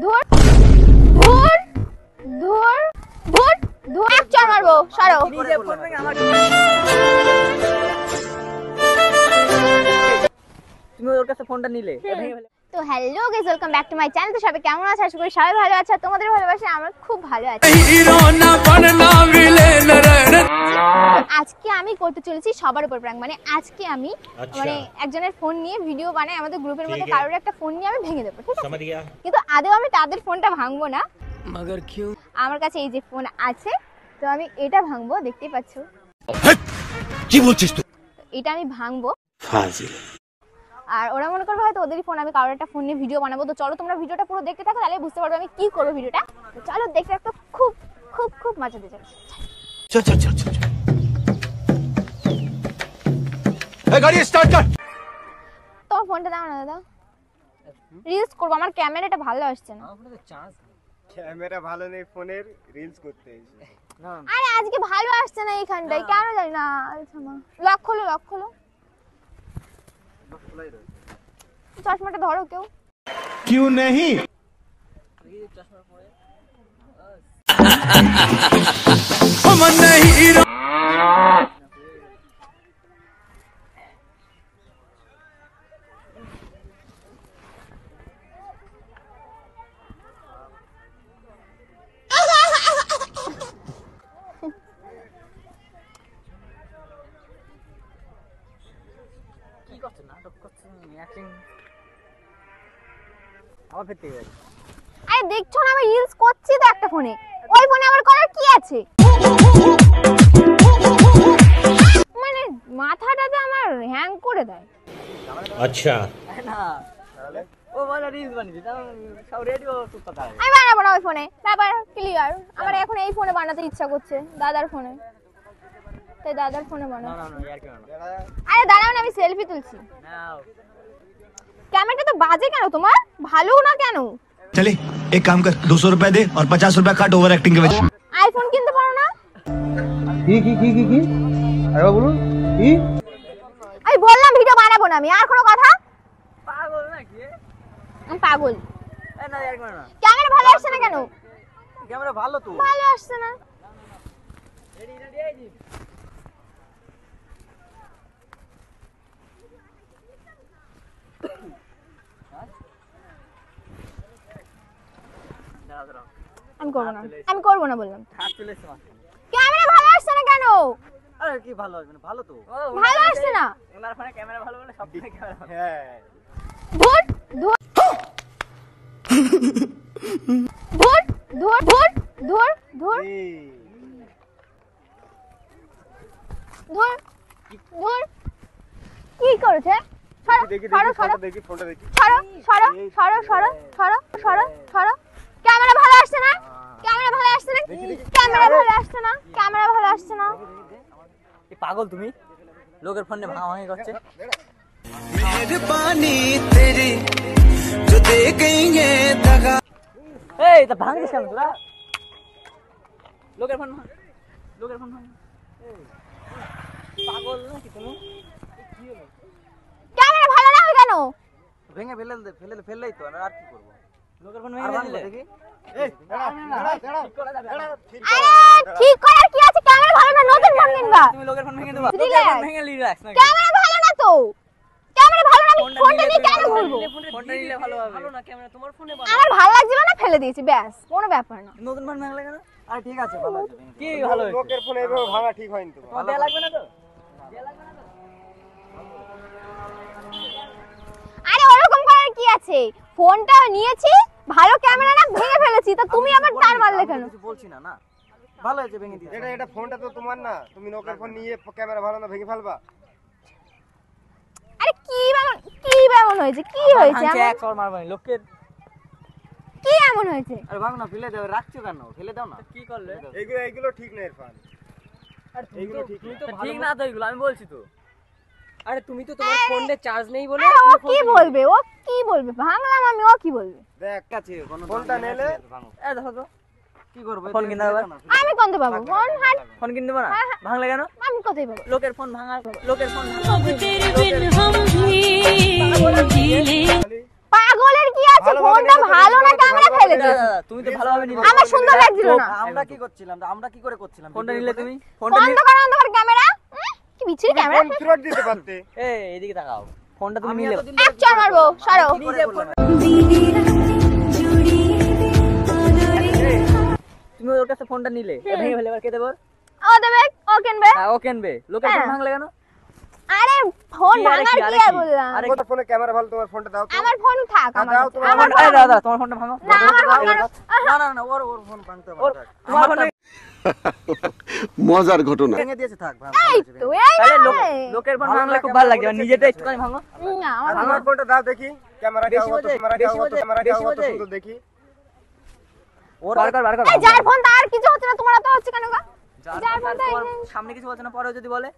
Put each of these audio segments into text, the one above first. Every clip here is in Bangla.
ধুর ধুর ধুর ধুর ধুর এক চড় মারবো সরো নিজে ফোন ভেঙে আমার তুমি ওর কাছে ফোনটা নিলে ভেঙে ফেলে। তো hello guys, welcome back to my channel. তো সবাই কেমন আছো? আশা করি সবাই ভালো আছে। তোমাদের ভালোবাসা আমরা খুব ভালো আছি। আজকে আমি করতে চলেছি সবার উপর প্র্যাঙ্ক। মানে আজকে আমি মানে একজনের ফোন নিয়ে ভিডিও বানাই, আমাদের গ্রুপের মধ্যে কারোর একটা ফোন নিয়ে আমি ভেঙে দেবো, ঠিক আছে? কিন্তু আদেও আমি তাদের ফোনটা ভাঙবো না। মগর কিউ আমার কাছে এই যে ফোন আছে, তো আমি এটা ভাঙবো, দেখতেই পাচ্ছো। কি বলছিস তুই? এটা আমি ভাঙবো। ফাজিল। আর ওরা মনে করবে হয়তো ওদেরই ফোন, আমি কারোর একটা ফোন নিয়ে ভিডিও বানাবো। তো চলো তোমরা ভিডিওটা পুরো দেখতে থাকো, তাহলে বুঝতে পারবে আমি কি করবো ভিডিওটা। তো চলো দেখতে থাকো, খুব খুব খুব মজা দিয়ে যাবে। চল চল চল চল। এই গাড়ি স্টার্ট কর। তোমার ফোনটা দাও না দাদা, রিলস করবো। আমার ক্যামেরাটা ভালো আসছে না। ক্যামেরা ভালো নেই ফোনের, রিলস করতে এসে আরে আজকে ভালো আসছে না এইখানটায়, কেন জানি না। লক খোলো, লক খোলো। চশমাটা ধরো কেউ। क्यों नहीं? কি করছ? নাটক করছ, অ্যাক্টিং আবার ফেটে গেছে। আরে দেখছো না আমি রিলস করছি তো একটা ফোনে, ওই ফোনে আবার করার কি আছে? মানে মাথাটাতে আমার হ্যাং করে দেয়। अच्छा না ও বলে রিলস বানিয়ে দিতে সব রেডি ও চুপ কথা। আমি বানাবো না ওই ফোনে, ব্যাপার ক্লিয়ার। আমার এখন এই ফোনে বানাতে ইচ্ছা করছে, দাদার ফোনে। তাই দাদার ফোনে না বানাবো। না না ইয়ার কেন? আরে দাঁড়াও না, আমি সেলফি তুলছি। নাও ক্যামেরাটা তো বাজে কেন তোমার? ভালো না কেন? चले एक काम कर 200 रुपए दे और 50 रुपए काट ओवर एक्टिंग के वजह। আইফোন কিনতে পারো না? কি আরে বলুন কি? আমি বললাম ভিডিও বানাবো না আমি। আর কোনো কথা? পাগল নাকি? আমি পাগল। এ না ইয়ার কেন না? ক্যামেরা ভালো আসছে না কেন? ক্যামেরা ভালো তো। ভালো আসছে না। Ready ready IG. আমি করবো না বললাম। হাত চলেছে মাঝখানে। ক্যামেরা ভালো আসছে না কেন? আরে কি ভালো আসবে না? ভালো তো। ভালো আসছে না। ওনার ফোনে ক্যামেরা ভালো বলে সব থেকে ক্যামেরা ভালো। হ্যাঁ ধুর ধুর ধুর ধুর ধুর ধুর ধুর ধুর ধুর কি করেছে? সরো দেখি সরো দেখি সরো ফটো দেখি ফটো দেখি সরো সরো সরো সরো সরো সরো সরো। ক্যামেরা ভালো আসছে না, ক্যামেরা ভালো আসছে না, ক্যামেরা ভালো আসছে না, ক্যামেরা ভালো আসছে না। এই পাগল তুমি, লোকের ফোনে ভাঙাভাঙি করছে। मेहरबानी तेरी जो दे गई ये दगा। এই তা ভাঙিস কেন তোরা? লোকের ফোন ভাঙ, লোকের ফোন ভাঙ। এই পাগল নাকি তুমি? কি হলো? ক্যামেরা ভালো না হয় কেন? ভেঙে ফেললেই তো, আর কি করব? লোকের ফোন ভেঙে দিলে দেখি। এই দাঁড়া ঠিক করা যাবে না। আরে ঠিক করার কি আছে? ক্যামেরা ভালো না, নতুন ফোন কিনবা। তুমি লোকের ফোন ভেঙে দেবা? Relax. লোকের ফোন ভেঙে রিল্যাক্স নাকি? ক্যামেরা ভালো না তো, ক্যামেরা ভালো না, আমি ফোনটা নিয়ে কেন ঘুরবো? ফোনটা নিলে ভালো হবে। ভালো না ক্যামেরা তোমার ফোনে ভালো। আমার ভালো লাগছিল না, ফেলে দিয়েছি, ব্যাস, কোনো ব্যাপার না। নতুন ফোন ভাঙলে কেন? আরে ঠিক আছে ভালো আছে। কি ভালো হয়েছে? লোকের ফোনে এভাবে ভাঙা ঠিক হয়নি তো। তোমার দেয়া লাগবে না তো? দেয়া লাগবে না তো? আরে ওরকম করার কি আছে? ফোনটা নিয়েছি, ভালো ক্যামেরা না, ভেঙে ফেলেছি। তো তুমি আবার তার মারলে কেন? কিছু বলছি না না, ভালো হয়েছে ভেঙে দিয়েছি। এটা ফোনটা তো তোমার না, তুমি লোকের ফোন নিয়ে ক্যামেরা ভালো না ভেঙে ফেলবা। আরে কি এমন হয়েছে? কি হয়েছে ভাঙছে এমন? এক সর মারবানি লোকের। কি এমন হয়েছে? আরে ভাঙ না, ফেলে দাও। রাখছো কেন? ফেলে দাও না। কি করলে? এইগুলো ঠিক না ইরফান, আরে এইগুলো ঠিক না। ঠিক না তো এগুলো, আমি বলছি তো। আরে তুমি তো তোমার ফোনে চার্জ নেই বলে আরে ও কি বলবে? ও কি বলবে? ভাঙলাম আমি, ও কি বলবে? দেখ আছে কোনো ফোনটা নিলে ভাঙো। এই দেখো তো কি করবে? ফোন কিনতে হবে। আমি কোনতে পাবো ফোন? হাট, ফোন কিনতে পারো না? ভাঙলে কেন? আমি কোথায় পাবো? লোকের ফোন ভাঙা, লোকের ফোন अब तेरे बिन हम भी जी ले। পাগলের কি আছে, ফোনটা ভালো না ক্যামেরা ফেলেছে। তুমি তো ভালোভাবে নিলে। আমার সুন্দর লাগছিল না। আমরা কি করছিলাম? আমরা কি করে করছিলাম? ফোনটা নিলে তুমি? বন্ধ করো ক্যামেরা। কি বিচ্ছিরি ক্যামেরা। ফেরত দিতে পারতে। এই এদিকে তাকাও। ফোনটা তুমি নিলে। এক চড় মারবো, সরো। তুমি ওর কাছে ফোনটা নিলে, ভেঙে ফেলে, এবার কে দেবে? ও দেবে, ও কিনবে। হ্যাঁ ও কিনবে। লোকের ফোন ভাঙলে কেন? আরে ফোন কি আরে ভাঙার কি, কি আরে আর কি? বললাম। আরে তোমার ফোনে ক্যামেরা ভালো, তোমার ফোনটা দাও তো। আমার ফোন থাক, আমার দাও তোমার আমার আরে দাদা তোমার ফোনটা ভাঙো। না আমার ফোন কেন? না না না, ওর ফোন ভাঙতে হবে। তোমার ফোনে মজার ঘটনা। ভেঙে দিয়েছে, থাক ভাঙ। এই তো এই তাহলে না। লোকের ফোন ভাঙলে খুব ভালো লাগে, নিজেটা একটুখানি ভাঙো। না আমার আমার ফোনটা দাও দেখি। ক্যামেরা বেশি দাও, বোঝে, ক্যামেরা বেশি দাও, বোঝে, ক্যামেরা বেশি দাও, বোঝে। সুন্দর দেখি। ওর বার কর। এই যার ফোন তার কিছু হচ্ছে না, তোমার তো হচ্ছে কেন গো? যার ফোন তো তোমার সামনে কিছু বলছে না, পরে যদি বলে?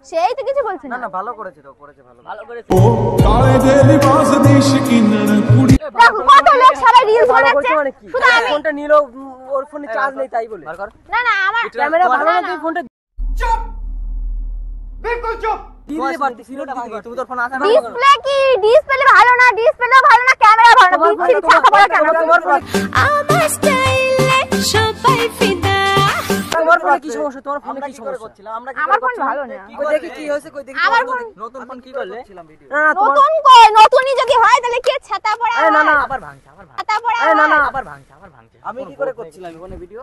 সেই তো কিছু বলছে না না। না, ভালো করেছে তো, করেছে ভালো। ভালো করেছে। দেখো কত লোক সবাই রিলস ভালো বানাচ্ছে, করছে মানে কি? শুধু আমি। ফোনটা নিলো, ওর ফোনে চার্জ নেই তাই বলে। বার কর। না না আমার ক্যামেরা ভালো না, না, না। তুই ফোনটা দিতে পারতিস, সিলোটা ভাঙি। তুমি তোর ফোন আছে না? ডিসপ্লে কি, ডিসপ্লে ভালো না, ডিসপ্লে ভালো না, ক্যামেরা ভালো না, বিচ্ছিরি ছাতা বড় ক্যামেরা। আমার স্টাইলে সবাই ফিদা। তোমার ফোনে কি সমস্যা? তোমার ফোনে কি সমস্যা? আমরা কি আমার ফোন ভালো না। কই দেখি কি হয়েছে, কই দেখি। আমার ফোন নতুন ফোন কি করলে? না নতুন কই, নতুনই যদি হয় তাহলে কি ছাতা পড়া? না না, আবার ভাঙছে। ছাতা পড়া। না না, আবার ভাঙছে। আমি কি করে করছিলাম ফোনে ভিডিও?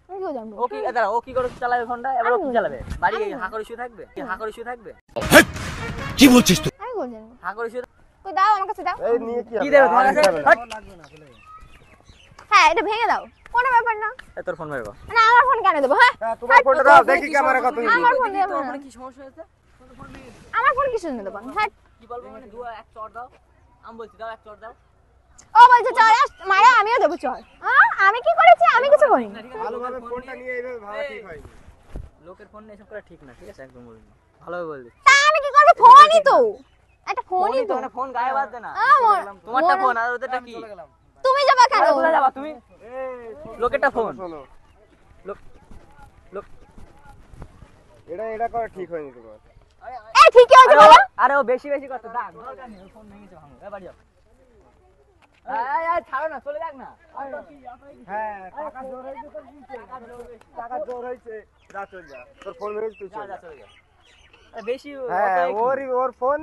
আমি কি জানবো? ও কি দাঁড়া, ও কি করে চালাবে ফোনটা? এবার ও কি চালাবে? বাড়ি হাঁকর ইস্যু থাকবে? কি হাঁকর ইস্যু থাকবে? কি বলছিস তুই? আমি কি জানবো? হাঁকর ইস্যু কই দাও আমার কাছে দাও। এই নিয়ে কি কি হবে? দেবে তোমার কাছে? হাট। হ্যাঁ এটা ভেঙে দাও, কোনো ব্যাপার না। এ তোর ফোন মেরবো। না আমার ফোন কেন দেবো? হ্যাঁ হ্যাঁ, তোমার ফোনটা দাও দেখি ক্যামেরা কত হিট। আমার ফোন দেবো তোর না। ফোনে কি সমস্যা হয়েছে? আমার ফোন কিছু দেবো না। হ্যাঁ কি বলবো মানে, দুয়া এক চড় দাও। আমি বলছি দাও এক চড় দাও। ও বলছে চল মারা, আমিও দেবো চল। আমি কি করেছি? আমি কিছু করিনি। ভালোভাবে ফোনটা নিয়ে এইভাবে ভালো ঠিক হয়। লোকের ফোন এসব করা ঠিক না, ঠিক আছে? একদম বলবি না, ভালোভাবে বলবি। তা আমি কি করবো? ফোনই তো একটা ফোনই তো। মানে ফোন গায়ে বাদ দে না। আমার- তোমারটা ফোন আর ওদেরটা কি? তুমি যাবে কেন? কোথায় যাবা তুমি? লোকেরটা ফোন। শোনো, লোক লোক এটা করা ঠিক হয়নি তোমার। এই ঠিকই আছে বলো। আরে ও বেশি করতে দাগ দরকার নেই, ফোন ভেঙেছে ভাঙো। এ বাড়ি যাও। এই ছাড়ো না, চলে যাক না। হ্যাঁ, টাকা জোর হইছে তোর দিতে। টাকা জোর হইছে। যা চল যা। তোর ফোন মেরে তুই চল যা। চলে যাও। আরে বেশি হ্যাঁ, ওর ফোন।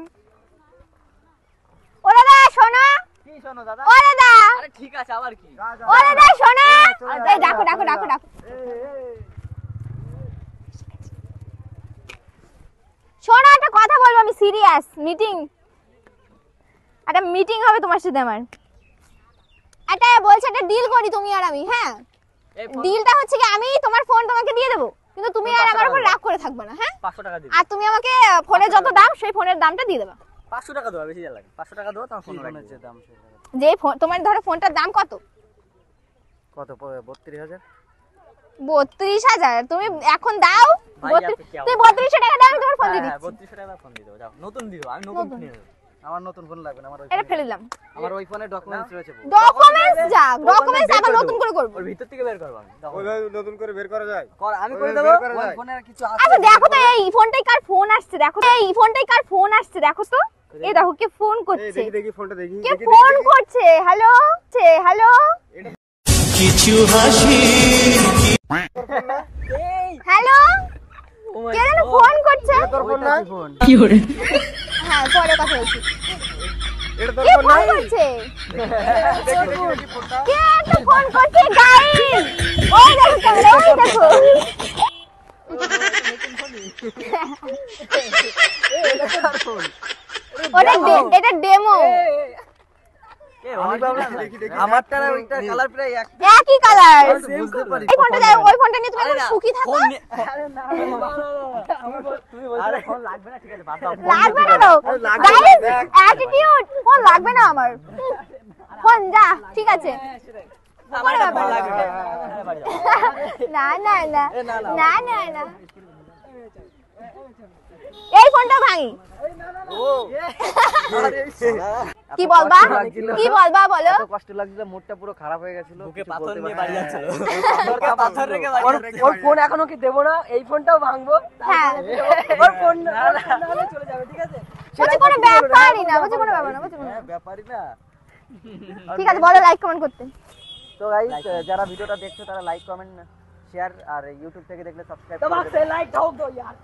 ও দাদা শোনো, কি শোনো দাদা? ও দাদা, আরে ঠিক আছে, আবার কি? ও দাদা শোনো। এই ডাকো ডাকো ডাকো ডাকো। শোনো একটা কথা বলবো, আমি সিরিয়াস। একটা মিটিং হবে তোমার সাথে আমার। একটা বলছে একটা ডিল করি তুমি আর আমি। হ্যাঁ এই ফোন ডিলটা হচ্ছে কি, আমি তোমার ফোন তোমাকে দিয়ে দেবো, কিন্তু তুমি আর আমার উপর রাগ করে থাকবে না। হ্যাঁ 500 টাকা দিবি। আর তুমি আমাকে ফোনের যত দাম সেই ফোনের দামটা দিয়ে দেবা। 500 টাকা দাও, বেশি যা লাগে। 500 টাকা দাও, তোমার ফোন রাখবে। দাম যে ফোন তোমার ধরো ফোনটার দাম কত? কত? 32,000। 32,000 তুমি এখন দাও। ভাই, আপনি কি তুমি 3200 টাকা দাও, আমি তোমার ফোন দিয়ে হ্যাঁ, দিচ্ছি। 3200 টাকা ফোন দিয়ে দাও, যাও। নতুন দিয়ে দাও, আমি নতুন নতুন। কিনে দেব। আমার নতুন ফোন লাগবে না, আমার ওই এটা ফেলে দিলাম। আমার ওই ফোনে ডকুমেন্টস রয়েছে। ডকুমেন্টস যাক, ডকুমেন্টস আবার নতুন করে করব। ওর ভিতর থেকে বের করব আমি। ওইভাবে নতুন করে বের করা যায়? আমি করে ওইভাবে দেব। বের করা ওই যায়? ফোনে আর কিছু আছে? আচ্ছা দেখো তো এই ফোনটাই কার ফোন আসছে, দেখো তো এই ফোনটাই কার ফোন আসছে, দেখো তো। এই দেখো কে ফোন এই করছে, দেখি ফোনটা দেখি। কে দেখি, ফোন দেখি। করছে। হ্যালো হ্যালো, কিছু হাসি হ্যালো, কে যেন ফোন করছে। তোর ফোন না? হ্যাঁ পরে কথা বলছি। এটা তোর কে ফোন ফোন না? করছে? দেখি ফোনটা। কে একটা ফোন করছে গাইস। ওই দেখো ক্যামেরা, ওই দেখো। এটা ডেমো। আমারটা আর ওইটা কালার প্রায় এক। একই কালার। বুঝতে পারি। এই ফোনটা দাও, ওই ফোনটা নিয়ে তুমি এখন সুখী থাকো। আরে না, তুমি বলছো ফোন লাগবে না, ঠিক আছে বাদ দাও। লাগবে না তো গাইস, অ্যাটিটিউড। ফোন লাগবে না আমার। ফোন যা, ঠিক আছে। আমার কোনো ফোন ব্যাপার লাগবে। না। হ্যাঁ, বাড়ি যাও। না না না না না না, এই ফোনটা ভাঙি। কি বলবা, কি বলবা বলো। এত কষ্ট লাগছিল, মুডটা পুরো খারাপ হয়ে গেছিল। বুকে পাথর নিয়ে বাড়ি যাচ্ছিল। পাথর রেখে বাড়ি যাচ্ছিল। ওর ফোন এখনো কি দেবো না, এই ফোনটাও ভাঙবো। হ্যাঁ ওর ফোন চলে যাবে, ঠিক আছে? বলছি কোনো ব্যাপারই না, বলছি কোনো ব্যাপার না, বলছি কোনো ব্যাপার না। ব্যাপারই না। ঠিক আছে বলো লাইক কমেন্ট করতে। তো গাইস যারা ভিডিওটা দেখছো তারা লাইক কমেন্ট শেয়ার আর ইউটিউব থেকে দেখলে সাবস্ক্রাইব दबा से लाइक ठोक दो यार।